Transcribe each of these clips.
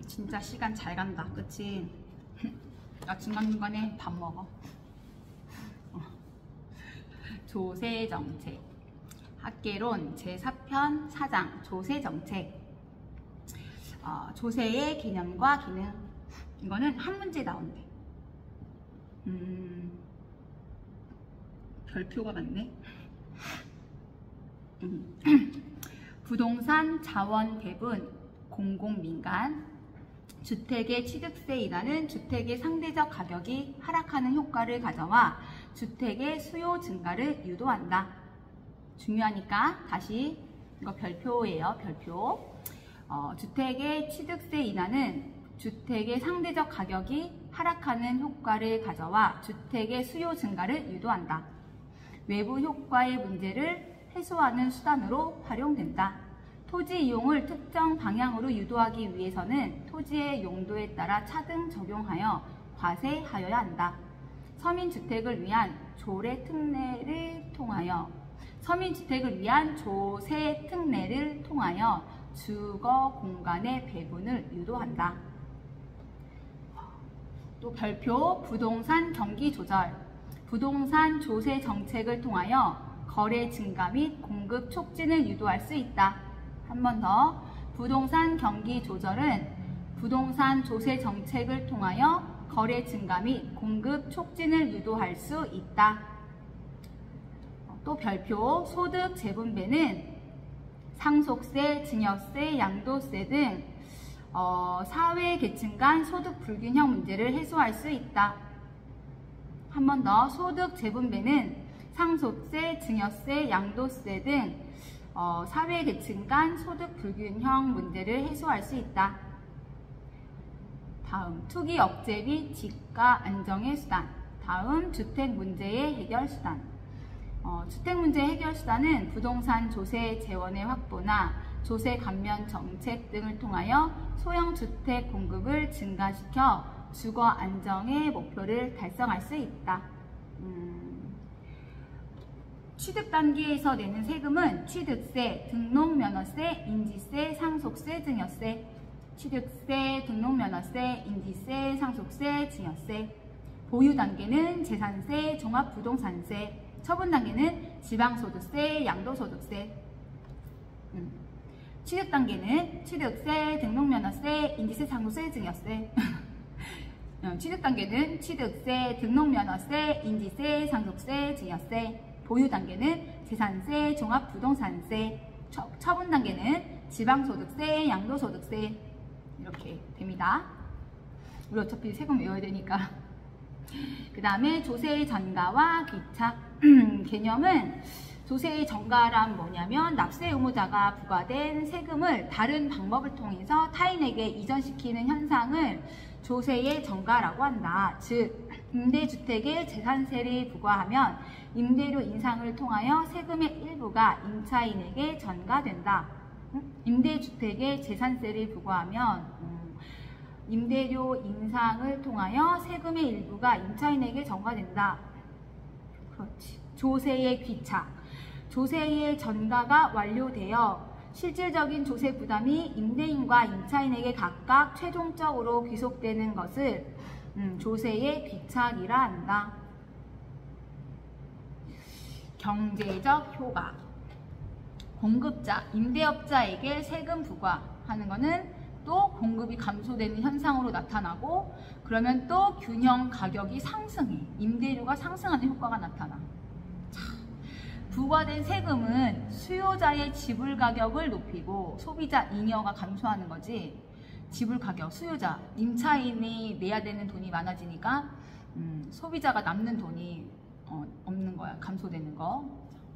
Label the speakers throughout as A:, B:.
A: 진짜 시간 잘 간다, 그치? 나 중간중간에 밥 먹어. 조세정책 학개론 제4편 4장 조세정책. 조세의 개념과 기능. 이거는 한 문제 나온대. 별표가 많네. 부동산 자원 배분 공공민간 주택의 취득세 인하는 주택의 상대적 가격이 하락하는 효과를 가져와 주택의 수요 증가를 유도한다. 중요하니까 다시 이거 별표예요. 별표. 주택의 취득세 인하는 주택의 상대적 가격이 하락하는 효과를 가져와 주택의 수요 증가를 유도한다. 외부 효과의 문제를 해소하는 수단으로 활용된다. 토지 이용을 특정 방향으로 유도하기 위해서는 토지의 용도에 따라 차등 적용하여 과세하여야 한다. 서민주택을 위한 조세 특례를 통하여 주거 공간의 배분을 유도한다. 또 별표 부동산 경기 조절. 부동산 조세 정책을 통하여 거래 증가 및 공급 촉진을 유도할 수 있다. 한 번 더. 부동산 경기 조절은 부동산 조세 정책을 통하여 거래 증가 및 공급 촉진을 유도할 수 있다. 또 별표 소득 재분배는 상속세, 증여세, 양도세 등 사회 계층 간 소득 불균형 문제를 해소할 수 있다. 한 번 더. 소득 재분배는 상속세, 증여세, 양도세 등 사회 계층 간 소득 불균형 문제를 해소할 수 있다. 다음, 투기 억제 및 집가 안정의 수단. 다음, 주택 문제의 해결 수단. 주택 문제 해결 수단은 부동산 조세 재원의 확보나 조세 감면 정책 등을 통하여 소형 주택 공급을 증가시켜 주거 안정의 목표를 달성할 수 있다. 취득 단계에서 내는 세금은 취득세, 등록면허세, 인지세, 상속세, 증여세. 취득세, 등록면허세, 인지세, 상속세, 증여세. 보유 단계는 재산세, 종합부동산세. 처분 단계는 지방소득세, 양도소득세. 취득 단계는 취득세, 등록면허세, 인지세, 상속세, 증여세. 취득 단계는 취득세, 등록면허세, 인지세, 상속세, 증여세. 보유 단계는 재산세, 종합부동산세. 처분 단계는 지방소득세, 양도소득세. 이렇게 됩니다. 우리 어차피 세금 외워야 되니까. 그 다음에 조세의 전가와 귀착. 개념은 조세의 전가란 뭐냐면 납세 의무자가 부과된 세금을 다른 방법을 통해서 타인에게 이전시키는 현상을 조세의 전가라고 한다. 즉, 임대주택에 재산세를 부과하면 임대료 인상을 통하여 세금의 일부가 임차인에게 전가된다. 임대주택에 재산세를 부과하면 임대료 인상을 통하여 세금의 일부가 임차인에게 전가된다. 그렇지. 조세의 귀착. 조세의 전가가 완료되어 실질적인 조세 부담이 임대인과 임차인에게 각각 최종적으로 귀속되는 것을 조세의 귀착이라 한다. 경제적 효과. 공급자, 임대업자에게 세금 부과하는 것은 또 공급이 감소되는 현상으로 나타나고, 그러면 또 균형 가격이 상승해. 임대료가 상승하는 효과가 나타나. 부과된 세금은 수요자의 지불 가격을 높이고 소비자 잉여가 감소하는 거지. 지불 가격, 수요자, 임차인이 내야 되는 돈이 많아지니까 소비자가 남는 돈이 없는 거야. 감소되는 거.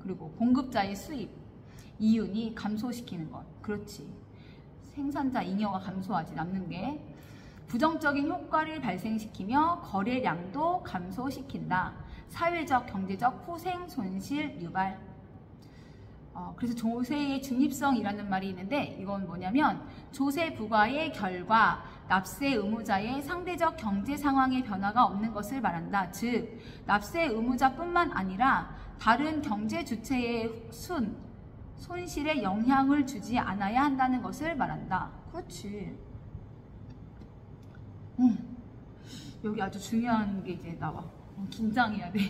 A: 그리고 공급자의 수입, 이윤이 감소시키는 것. 그렇지. 생산자 잉여가 감소하지, 남는 게. 부정적인 효과를 발생시키며 거래량도 감소시킨다. 사회적, 경제적 후생, 손실, 유발. 그래서 조세의 중립성이라는 말이 있는데, 이건 뭐냐면 조세 부과의 결과 납세 의무자의 상대적 경제 상황의 변화가 없는 것을 말한다. 즉, 납세 의무자뿐만 아니라 다른 경제 주체의 손실에 영향을 주지 않아야 한다는 것을 말한다. 그렇지. 여기 아주 중요한 게 이제 나와. 긴장해야 돼.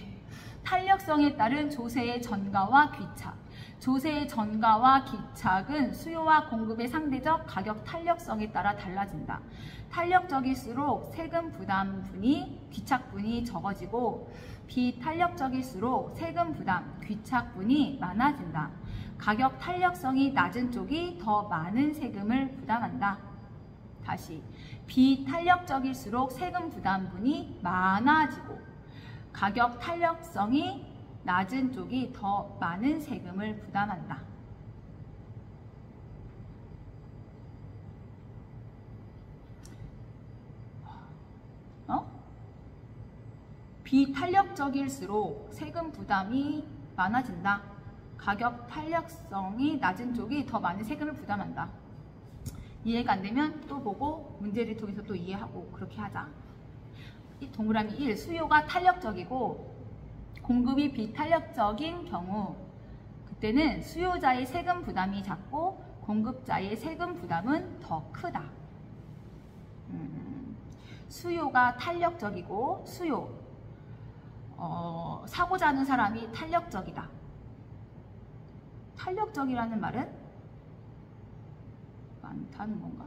A: 탄력성에 따른 조세의 전가와 귀착. 조세의 전가와 귀착은 수요와 공급의 상대적 가격 탄력성에 따라 달라진다. 탄력적일수록 세금 부담분이 귀착분이 적어지고 비탄력적일수록 세금 부담 귀착분이 많아진다. 가격 탄력성이 낮은 쪽이 더 많은 세금을 부담한다. 다시 비탄력적일수록 세금 부담분이 많아지고 가격 탄력성이 낮은 쪽이 더 많은 세금을 부담한다. 비탄력적일수록 세금 부담이 많아진다. 가격 탄력성이 낮은 쪽이 더 많은 세금을 부담한다. 이해가 안 되면 또 보고 문제를 통해서 또 이해하고 그렇게 하자. 동그라미 1. 수요가 탄력적이고 공급이 비탄력적인 경우 그때는 수요자의 세금 부담이 작고 공급자의 세금 부담은 더 크다. 수요가 탄력적이고 사고자 하는 사람이 탄력적이다. 탄력적이라는 말은 많다는 건가?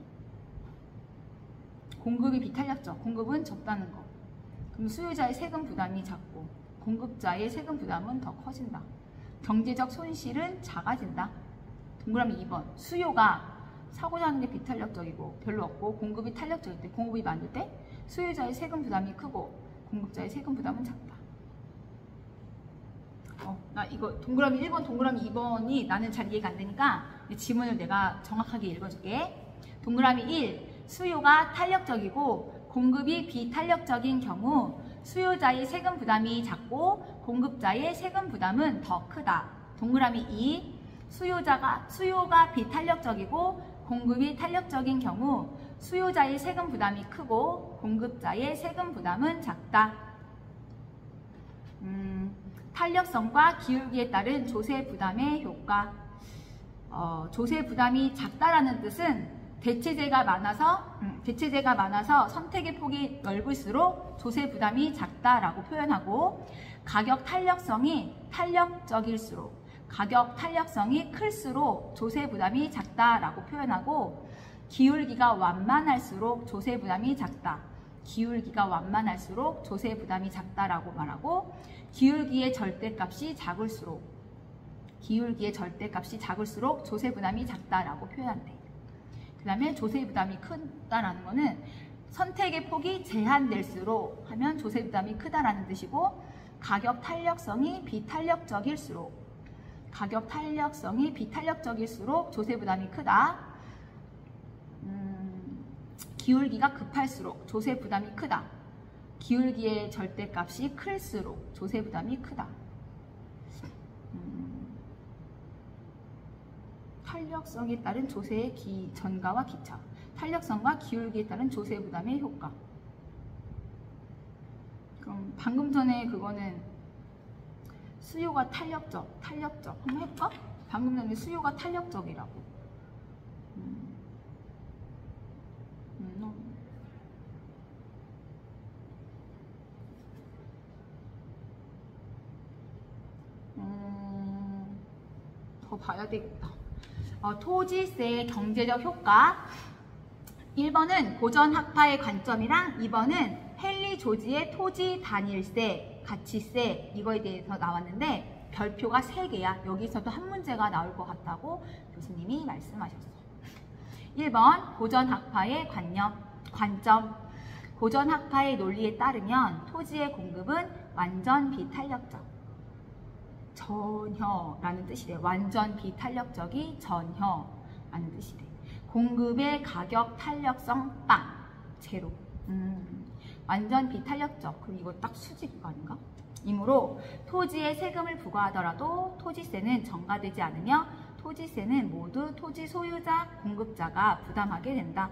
A: 공급이 비탄력적, 공급은 적다는 거. 그럼 수요자의 세금 부담이 작고 공급자의 세금 부담은 더 커진다. 경제적 손실은 작아진다. 동그라미 2번. 수요가 사고자 하는 게 비탄력적이고 별로 없고 공급이 탄력적일 때, 공급이 많을 때 수요자의 세금 부담이 크고 공급자의 세금 부담은 작다. 나 이거 동그라미 1번, 동그라미 2번이 나는 잘 이해가 안 되니까 지문을 내가 정확하게 읽어줄게. 동그라미 1. 수요가 탄력적이고 공급이 비탄력적인 경우 수요자의 세금 부담이 작고 공급자의 세금 부담은 더 크다. 동그라미 2. 수요가 비탄력적이고 공급이 탄력적인 경우 수요자의 세금 부담이 크고 공급자의 세금 부담은 작다. 탄력성과 기울기에 따른 조세 부담의 효과. 조세 부담이 작다라는 뜻은 대체재가 많아서 선택의 폭이 넓을수록 조세 부담이 작다라고 표현하고, 가격 탄력성이 클수록 조세 부담이 작다라고 표현하고, 기울기가 완만할수록 조세 부담이 작다. 기울기가 완만할수록 조세 부담이 작다라고 말하고, 기울기의 절대값이 작을수록 조세 부담이 작다라고 표현돼. 그 다음에 조세 부담이 크다라는 거는 선택의 폭이 제한될수록 하면 조세 부담이 크다라는 뜻이고, 가격 탄력성이 비탄력적일수록 조세 부담이 크다. 기울기가 급할수록 조세 부담이 크다. 기울기의 절대값이 클수록 조세 부담이 크다. 탄력성에 따른 조세의 전가와 기차. 탄력성과 기울기에 따른 조세 부담의 효과. 그럼 방금 전에 그거는 수요가 탄력적 한번 해볼까? 방금 전에 수요가 탄력적이라고. 더 봐야 되겠다. 토지세의 경제적 효과. 1번은 고전학파의 관점이랑 2번은 헨리 조지의 토지 단일세, 가치세 이거에 대해서 나왔는데 별표가 3개야. 여기서도 한 문제가 나올 것 같다고 교수님이 말씀하셨어요. 1번 고전학파의 관점. 고전학파의 논리에 따르면 토지의 공급은 완전 비탄력적. 전혀라는 뜻이래. 완전 비탄력적이 전혀라는 뜻이래. 공급의 가격 탄력성 빵 제로. 완전 비탄력적. 그럼 이거 딱 수직 아닌가? 이므로 토지에 세금을 부과하더라도 토지세는 전가되지 않으며 토지세는 모두 토지 소유자, 공급자가 부담하게 된다.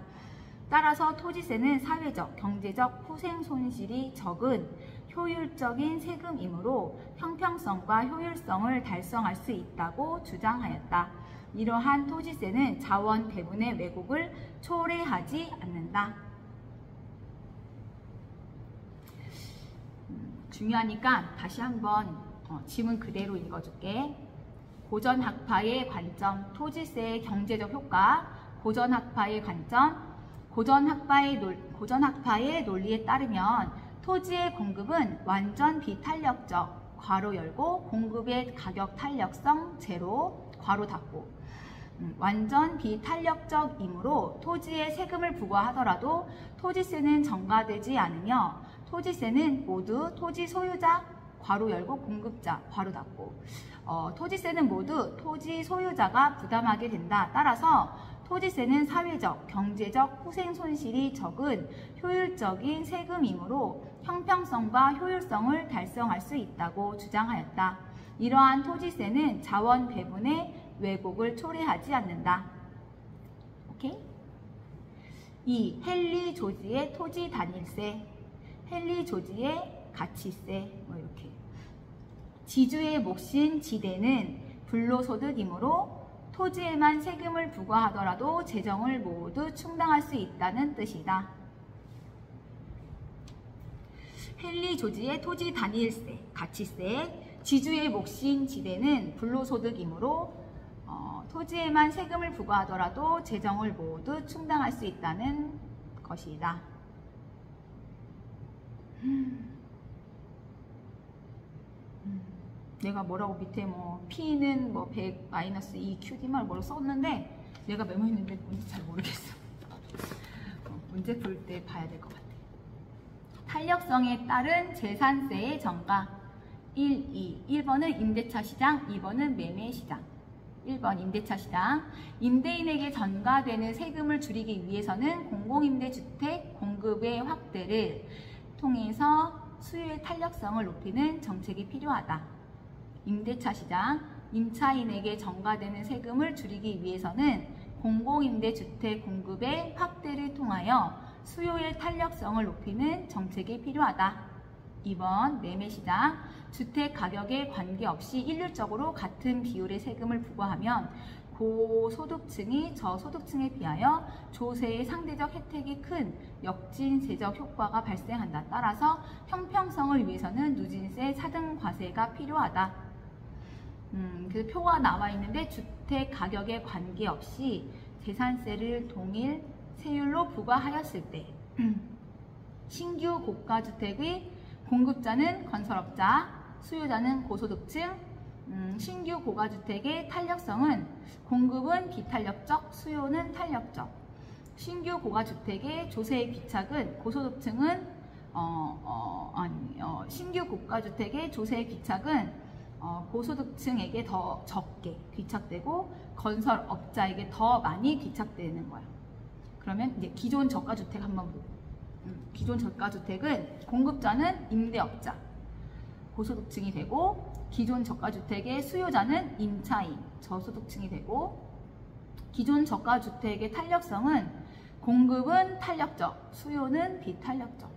A: 따라서 토지세는 사회적, 경제적 후생 손실이 적은 효율적인 세금이므로 형평성과 효율성을 달성할 수 있다고 주장하였다. 이러한 토지세는 자원 배분의 왜곡을 초래하지 않는다. 중요하니까 다시 한번 지문 그대로 읽어줄게. 고전학파의 관점, 토지세의 경제적 효과. 고전학파의 관점, 고전학파의 논리에 따르면 토지의 공급은 완전 비탄력적, 괄호 열고, 공급의 가격 탄력성 제로, 괄호 닫고. 완전 비탄력적이므로 토지에 세금을 부과하더라도 토지세는 전가되지 않으며 토지세는 모두 토지 소유자, 괄호 열고, 공급자, 괄호 닫고. 토지세는 모두 토지 소유자가 부담하게 된다. 따라서 토지세는 사회적, 경제적 후생 손실이 적은 효율적인 세금이므로 형평성과 효율성을 달성할 수 있다고 주장하였다. 이러한 토지세는 자원 배분의 왜곡을 초래하지 않는다. 오케이? 2. 헨리 조지의 토지 단일세. 헨리 조지의 가치세. 뭐 이렇게. 지주의 몫인 지대는 불로소득이므로 토지에만 세금을 부과하더라도 재정을 모두 충당할 수 있다는 뜻이다. 헨리 조지의 토지 단일세, 가치세. 지주의 몫인 지대는 불로소득이므로 토지에만 세금을 부과하더라도 재정을 모두 충당할 수 있다는 것이다. 내가 뭐라고 밑에 뭐 P는 뭐 100 마이너스 2Qd만 뭐라고 썼는데 내가 메모했는데 뭔지 잘 모르겠어. 문제 풀 때 봐야 될 것 같아. 탄력성에 따른 재산세의 전가. 1, 2. 1번은 임대차 시장, 2번은 매매 시장. 1번 임대차 시장. 임대인에게 전가되는 세금을 줄이기 위해서는 공공임대주택 공급의 확대를 통해서 수요의 탄력성을 높이는 정책이 필요하다. 임대차 시장. 임차인에게 전가되는 세금을 줄이기 위해서는 공공임대주택 공급의 확대를 통하여 수요의 탄력성을 높이는 정책이 필요하다. 2번 매매시장. 주택 가격에 관계없이 일률적으로 같은 비율의 세금을 부과하면 고소득층이 저소득층에 비하여 조세의 상대적 혜택이 큰 역진세적 효과가 발생한다. 따라서 형평성을 위해서는 누진세, 차등과세가 필요하다. 그래서 표가 나와 있는데 주택 가격에 관계없이 재산세를 동일 세율로 부과하였을 때 신규 고가주택의 공급자는 건설업자, 수요자는 고소득층. 신규 고가주택의 탄력성은 공급은 비탄력적, 수요는 탄력적. 신규 고가주택의 조세의 귀착은 고소득층은 신규 고가주택의 조세의 귀착은 고소득층에게 더 적게 귀착되고 건설업자에게 더 많이 귀착되는 거야. 그러면 이제 기존 저가주택 한번 보고. 기존 저가주택은 공급자는 임대업자, 고소득층이 되고 기존 저가주택의 수요자는 임차인, 저소득층이 되고 기존 저가주택의 탄력성은 공급은 탄력적, 수요는 비탄력적.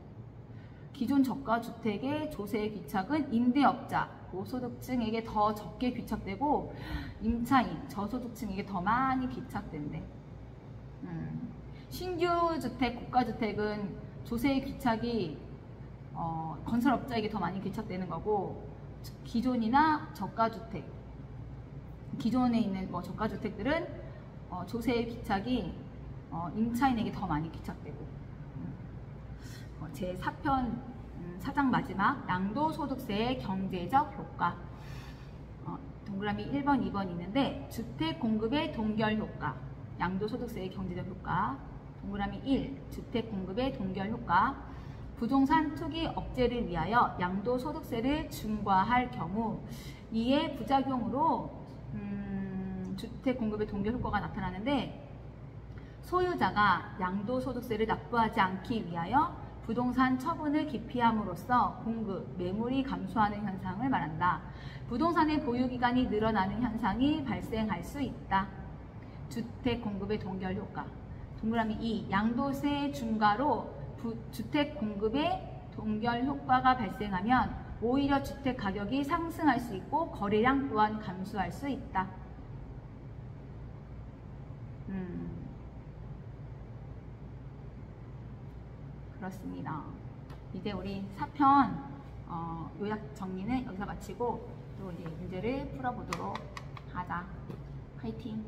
A: 기존 저가주택의 조세의 귀착은 임대업자, 고소득층에게 더 적게 귀착되고 임차인, 저소득층에게 더 많이 귀착된대. 신규 주택, 고가주택은 조세의 귀착이 건설업자에게 더 많이 귀착되는 거고 기존이나 저가주택, 기존에 있는 저가주택들은 조세의 귀착이 임차인에게 더 많이 귀착되고. 제 4편 4장 마지막 양도소득세의 경제적 효과. 동그라미 1번, 2번 있는데 주택 공급의 동결 효과, 양도소득세의 경제적 효과. 동그라미 1, 주택 공급의 동결 효과. 부동산 투기 억제를 위하여 양도소득세를 중과할 경우 이의 부작용으로 주택 공급의 동결 효과가 나타나는데 소유자가 양도소득세를 납부하지 않기 위하여 부동산 처분을 기피함으로써 공급, 매물이 감소하는 현상을 말한다. 부동산의 보유기간이 늘어나는 현상이 발생할 수 있다. 주택 공급의 동결 효과. 동그라미 2. 양도세 중과로 주택 공급의 동결 효과가 발생하면 오히려 주택 가격이 상승할 수 있고 거래량 또한 감소할 수 있다. 그렇습니다. 이제 우리 4편 요약 정리는 여기서 마치고 또 이제 문제를 풀어보도록 하자. 화이팅!